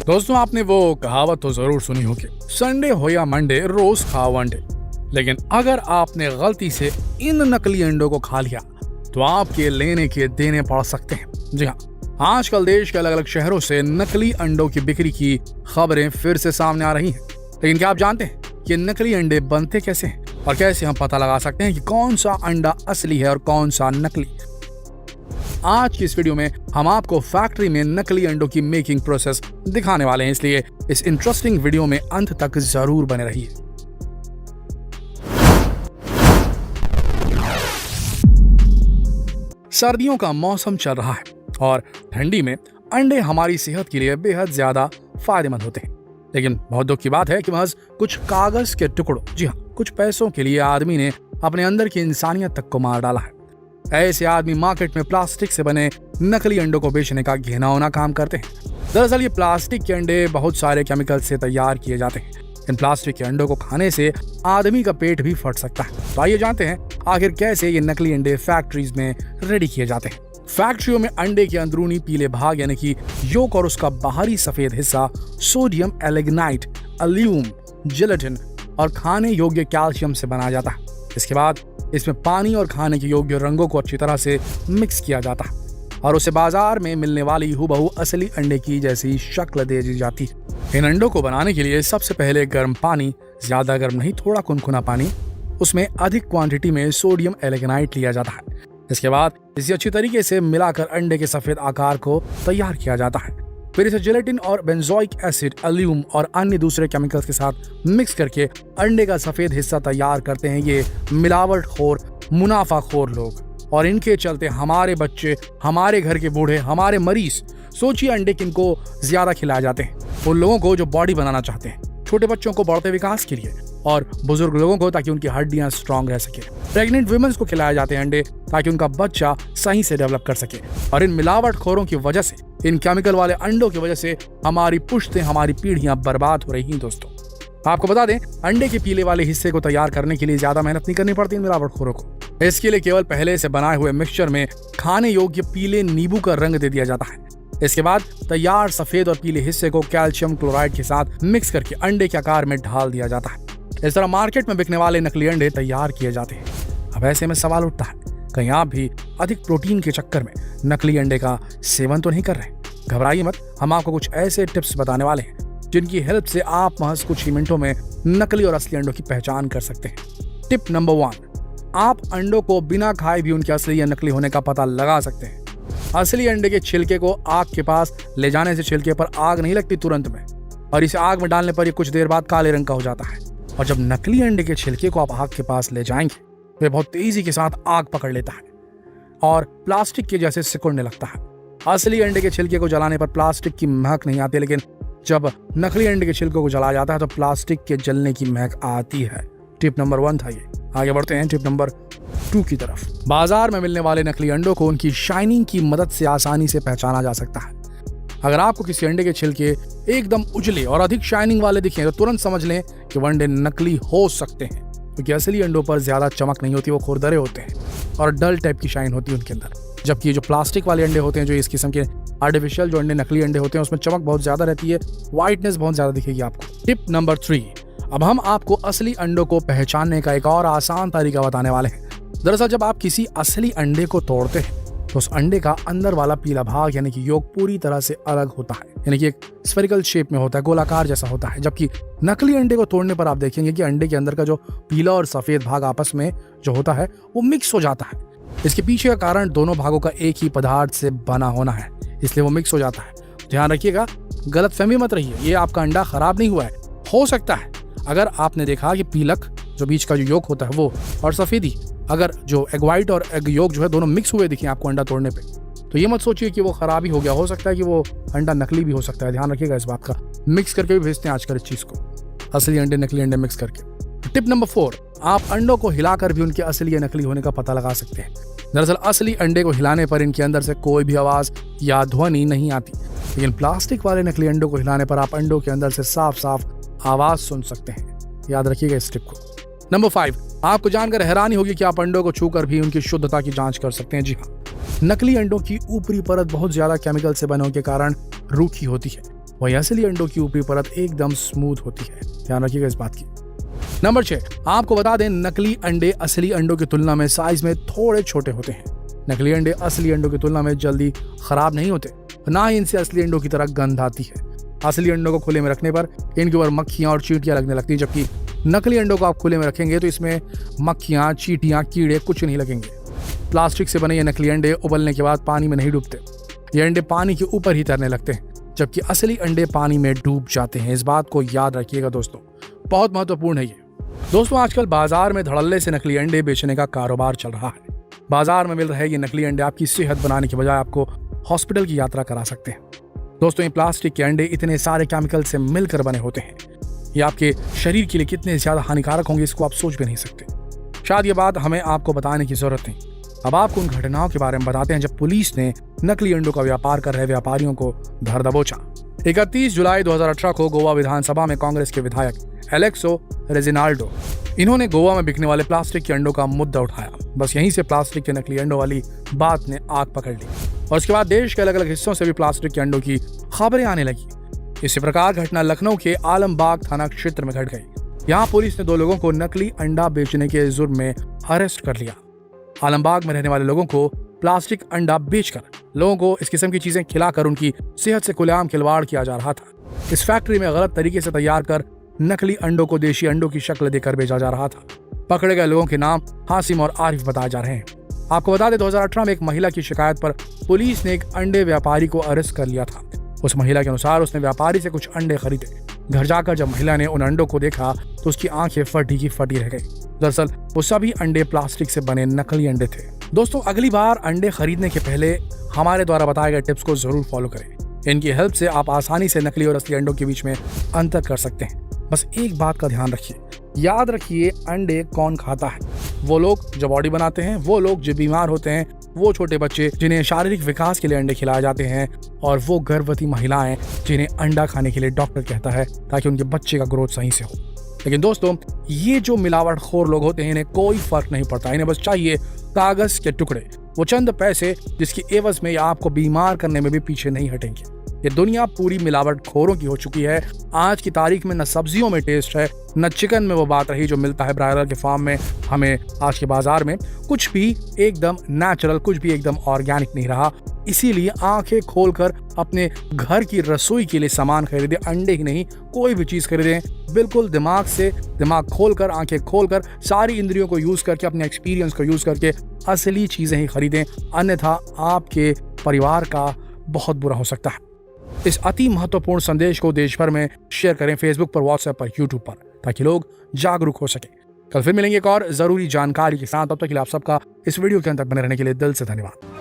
दोस्तों, आपने वो कहावत तो जरूर सुनी होगी, संडे हो या मंडे रोज खाओ अंडे। लेकिन अगर आपने गलती से इन नकली अंडों को खा लिया तो आपके लेने के देने पड़ सकते हैं। जी हाँ, आजकल देश के अलग अलग शहरों से नकली अंडों की बिक्री की खबरें फिर से सामने आ रही हैं। लेकिन क्या आप जानते हैं कि नकली अंडे बनते कैसे हैं और कैसे हम पता लगा सकते हैं कि कौन सा अंडा असली है और कौन सा नकली? आज की इस वीडियो में हम आपको फैक्ट्री में नकली अंडों की मेकिंग प्रोसेस दिखाने वाले हैं, इसलिए इस इंटरेस्टिंग वीडियो में अंत तक जरूर बने रहिए। सर्दियों का मौसम चल रहा है और ठंडी में अंडे हमारी सेहत के लिए बेहद ज्यादा फायदेमंद होते हैं। लेकिन बहुत दुख की बात है कि महज कुछ कागज के टुकड़ों, जी हाँ, कुछ पैसों के लिए आदमी ने अपने अंदर की इंसानियत तक को मार डाला है। ऐसे आदमी मार्केट में प्लास्टिक से बने नकली अंडों को बेचने का घिनौना काम करते हैं। दरअसल ये प्लास्टिक के अंडे बहुत सारे केमिकल से तैयार किए जाते हैं। इन प्लास्टिक के अंडों को खाने से आदमी का पेट भी फट सकता है। तो आइए जानते हैं आखिर कैसे ये नकली अंडे फैक्ट्रीज में रेडी किए जाते हैं। फैक्ट्रियों में अंडे के अंदरूनी पीले भाग यानी कि योक और उसका बाहरी सफेद हिस्सा सोडियम एलेग्नाइट, अल्यूम, जिलेटिन और खाने योग्य कैल्शियम से बनाया जाता है। इसके बाद इसमें पानी और खाने के योग्य रंगों को अच्छी तरह से मिक्स किया जाता है और उसे बाजार में मिलने वाली हूबहू असली अंडे की जैसी शक्ल दे दी जाती है। इन अंडों को बनाने के लिए सबसे पहले गर्म पानी, ज्यादा गर्म नहीं, थोड़ा कुनकुना पानी, उसमें अधिक क्वांटिटी में सोडियम एलेग्नाइट लिया जाता है। इसके बाद इसे अच्छी तरीके से मिलाकर अंडे के सफेद आकार को तैयार किया जाता है। फिर इसे जिलेटिन और बेंजोइक एसिड, अल्यूम और अन्य दूसरे केमिकल्स के साथ मिक्स करके अंडे का सफेद हिस्सा तैयार करते हैं ये मिलावटखोर, मुनाफाखोर लोग। और इनके चलते हमारे बच्चे, हमारे घर के बूढ़े, हमारे मरीज, सोचिए अंडे किनको ज्यादा खिलाए जाते हैं? उन लोगों को जो बॉडी बनाना चाहते हैं, छोटे बच्चों को बढ़ते विकास के लिए, और बुजुर्ग लोगों को ताकि उनकी हड्डियां स्ट्रांग रह सके। प्रेग्नेंट वुमेन्स को खिलाए जाते हैं अंडे ताकि उनका बच्चा सही से डेवलप कर सके। और इन मिलावटखोरों की वजह से, इन केमिकल वाले अंडों की वजह से हमारी पुश्तें, हमारी पीढ़ियां बर्बाद हो रही हैं। दोस्तों, आपको बता दें, अंडे के पीले वाले हिस्से को तैयार करने के लिए ज्यादा मेहनत नहीं करनी पड़ती इन मिलावटखोरों को। इसके लिए केवल पहले से बनाए हुए मिक्सचर में खाने योग्य पीले नींबू का रंग दे दिया जाता है। इसके बाद तैयार सफेद और पीले हिस्से को कैल्शियम क्लोराइड के साथ मिक्स करके अंडे के आकार में ढाल दिया जाता है। इस तरह मार्केट में बिकने वाले नकली अंडे तैयार किए जाते हैं। अब ऐसे में सवाल उठता है, कहीं आप भी अधिक प्रोटीन के चक्कर में नकली अंडे का सेवन तो नहीं कर रहे? घबराइए मत, हम आपको कुछ ऐसे टिप्स बताने वाले हैं जिनकी हेल्प से आप महज कुछ ही मिनटों में नकली और असली अंडों की पहचान कर सकते हैं। टिप नंबर 1, आप अंडों को बिना खाए भी उनके असली या नकली होने का पता लगा सकते हैं। असली अंडे के छिलके को आग के पास ले जाने से छिलके पर आग नहीं लगती तुरंत में, और इसे आग में डालने पर ये कुछ देर बाद काले रंग का हो जाता है। और जब नकली अंडे के छिलके को आप आग के पास ले जाएंगे तो बहुत तेजी के साथ आग पकड़ लेता है और प्लास्टिक के जैसे सिकुड़ने लगता है। असली अंडे के छिलके को जलाने पर प्लास्टिक की महक नहीं आती, लेकिन जब नकली अंडे के छिलकों को जलाया जाता है तो प्लास्टिक के जलने की महक आती है। टिप नंबर 1 था ये। आगे बढ़ते हैं टिप नंबर 2 की तरफ। बाजार में मिलने वाले नकली अंडों को उनकी शाइनिंग की मदद से आसानी से पहचाना जा सकता है। अगर आपको किसी अंडे के छिलके एकदम उजले और अधिक शाइनिंग वाले दिखें तो तुरंत समझ लें कि वो अंडे नकली हो सकते हैं, क्योंकि असली अंडों पर ज्यादा चमक नहीं होती, वो खुरदरे होते हैं और डल टाइप की शाइन होती है उनके अंदर। जबकि ये जो प्लास्टिक वाले अंडे होते हैं, जो इस किस्म के आर्टिफिशियल जो अंडे, नकली अंडे होते हैं, उसमें चमक बहुत ज्यादा रहती है, व्हाइटनेस बहुत ज्यादा दिखेगी आपको। टिप नंबर 3, अब हम आपको असली अंडों को पहचानने का एक और आसान तरीका बताने वाले हैं। दरअसल जब आप किसी असली अंडे को तोड़ते हैं तो उस अंडे का अंदर वाला पीला भाग यानी कि योक पूरी तरह से अलग होता है, यानी कि एक स्फेरिकल शेप में होता है, गोलाकार जैसा होता है। जबकि नकली अंडे को तोड़ने पर आप देखेंगे कि अंडे के अंदर का जो पीला और सफेद भाग आपस में जो होता है वो मिक्स हो जाता है। इसके पीछे का कारण दोनों भागों का एक ही पदार्थ से बना होना है, इसलिए वो मिक्स हो जाता है। ध्यान रखिएगा, गलतफहमी मत रहिए, ये आपका अंडा खराब नहीं हुआ है। हो सकता है अगर आपने देखा कि पीलक जो बीच का जो योक होता है वो, और सफेदी, अगर जो एग व्हाइट और एग योक जो है दोनों मिक्स हुए दिखे आपको अंडा तोड़ने पे, तो ये मत सोचिए कि वो खराबी हो गया। हो सकता है कि वो अंडा नकली भी हो सकता है। ध्यान रखिएगा इस बात का। मिक्स करके भी भेजते हैं आजकल इस चीज को, असली अंडे नकली अंडे मिक्स करके। टिप नंबर 4, आप अंडों को हिलाकर भी उनके असली या नकली होने का पता लगा सकते हैं। दरअसल असली अंडे को हिलाने पर इनके अंदर से कोई भी आवाज या ध्वनि नहीं आती, लेकिन प्लास्टिक वाले नकली अंडों को हिलाने पर आप अंडों के अंदर से साफ साफ आवाज सुन सकते हैं। याद रखिएगा इस टिप को। नंबर 5, आपको जानकर हैरानी होगी कि आप अंडों को छूकर भी उनकी शुद्धता की जांच कर सकते हैं। जी हाँ, नकली अंडों की ऊपरी परत बहुत ज्यादा केमिकल से बने होने के कारण रूखी होती है, वही असली अंडों की ऊपरी परत एकदम स्मूथ होती है। ध्यान रखिएगा इस बात की। नंबर 6, आपको बता दें नकली अंडे असली अंडों की तुलना में साइज में थोड़े छोटे होते हैं। नकली अंडे असली अंडों की तुलना में जल्दी खराब नहीं होते, ना ही इनसे असली अंडों की तरह गंध आती है। असली अंडों को खुले में रखने पर इनके ऊपर मक्खियां और चींटियां लगने लगती हैं, जबकि नकली अंडों को आप खुले में रखेंगे तो इसमें मक्खियां, चींटियां, कीड़े कुछ नहीं लगेंगे। प्लास्टिक से बने ये नकली अंडे उबलने के बाद पानी में नहीं डूबते। ये अंडे पानी के ऊपर ही तैरने लगते हैं, जबकि असली अंडे पानी में डूब जाते हैं। इस बात को याद रखिएगा दोस्तों, बहुत महत्वपूर्ण है ये। दोस्तों, आजकल बाजार में धड़ल्ले से नकली अंडे बेचने का कारोबार चल रहा है। बाजार में मिल रहे ये नकली अंडे आपकी सेहत बनाने के बजाय आपको हॉस्पिटल की यात्रा करा सकते हैं। दोस्तों, ये प्लास्टिक के अंडे इतने सारे केमिकल से मिलकर बने होते हैं, ये आपके शरीर के लिए कितने ज्यादा हानिकारक होंगे इसको आप सोच भी नहीं सकते। शायद ये बात हमें आपको बताने की जरूरत नहीं। अब आपको उन घटनाओं के बारे में बताते हैं जब पुलिस ने नकली अंडों का व्यापार कर रहे व्यापारियों को धर दबोचा। 31 जुलाई 2018 को गोवा विधानसभा में कांग्रेस के विधायक एलेक्सो रेजिनाल्डो, इन्होंने गोवा में बिकने वाले प्लास्टिक के अंडों का मुद्दा उठाया। बस यहीं से प्लास्टिक के नकली अंडों वाली बात ने आग पकड़ ली और उसके बाद देश के अलग अलग हिस्सों से भी प्लास्टिक के अंडों की खबरें आने लगी। इसी प्रकार घटना लखनऊ के आलमबाग थाना क्षेत्र में घट गई। यहाँ पुलिस ने 2 लोगों को नकली अंडा बेचने के जुर्म में अरेस्ट कर लिया। आलमबाग में रहने वाले लोगों को प्लास्टिक अंडा बेचकर लोगों को इस किस्म की चीजें खिलाकर उनकी सेहत से खुलेआम खिलवाड़ किया जा रहा था। इस फैक्ट्री में गलत तरीके से तैयार कर नकली अंडों को देशी अंडों की शक्ल देकर बेचा जा रहा था। पकड़े गए लोगों के नाम हासिम और आरिफ बताए जा रहे हैं। आपको बता दें 2018 में एक महिला की शिकायत पर पुलिस ने एक अंडे व्यापारी को अरेस्ट कर लिया था। उस महिला के अनुसार उसने व्यापारी से कुछ अंडे खरीदे। घर जाकर जब महिला ने उन अंडों को देखा तो उसकी आंखें फटी की फटी रह गई। दरअसल वो सभी अंडे प्लास्टिक से बने नकली अंडे थे। दोस्तों, अगली बार अंडे खरीदने के पहले हमारे द्वारा बताए गए टिप्स को जरूर फॉलो करें। इनकी हेल्प से आप आसानी से नकली और असली अंडों के बीच में अंतर कर सकते हैं। बस एक बात का ध्यान रखिए, याद रखिए अंडे कौन खाता है? वो लोग जो बॉडी बनाते हैं, वो लोग जो बीमार होते हैं, वो छोटे बच्चे जिन्हें शारीरिक विकास के लिए अंडे खिलाए जाते हैं, और वो गर्भवती महिलाएं जिन्हें अंडा खाने के लिए डॉक्टर कहता है ताकि उनके बच्चे का ग्रोथ सही से हो। लेकिन दोस्तों, ये जो मिलावटखोर लोग होते हैं इन्हें कोई फर्क नहीं पड़ता। इन्हें बस चाहिए कागज के टुकड़े, वो चंद पैसे जिसकी एवज में आपको बीमार करने में भी पीछे नहीं हटेंगे। ये दुनिया पूरी मिलावटखोरों की हो चुकी है। आज की तारीख में न सब्जियों में टेस्ट है, न चिकन में वो बात रही जो मिलता है ब्रायलर के फार्म में। हमें आज के बाजार में कुछ भी एकदम नेचुरल, कुछ भी एकदम ऑर्गेनिक नहीं रहा। इसीलिए आंखें खोलकर अपने घर की रसोई के लिए सामान खरीदें, अंडे ही नहीं कोई भी चीज खरीदें। बिल्कुल दिमाग से, दिमाग खोलकर, आंखें खोलकर, सारी इंद्रियों को यूज करके, अपने एक्सपीरियंस को यूज करके असली चीजें ही खरीदें, अन्यथा आपके परिवार का बहुत बुरा हो सकता है। इस अति महत्वपूर्ण संदेश को देश भर में शेयर करें, फेसबुक पर, व्हाट्सएप पर, यूट्यूब पर, ताकि लोग जागरूक हो सके। कल फिर मिलेंगे एक और जरूरी जानकारी के साथ। तब तक के लिए आप सबका इस वीडियो के अंत तक बने रहने के लिए दिल से धन्यवाद।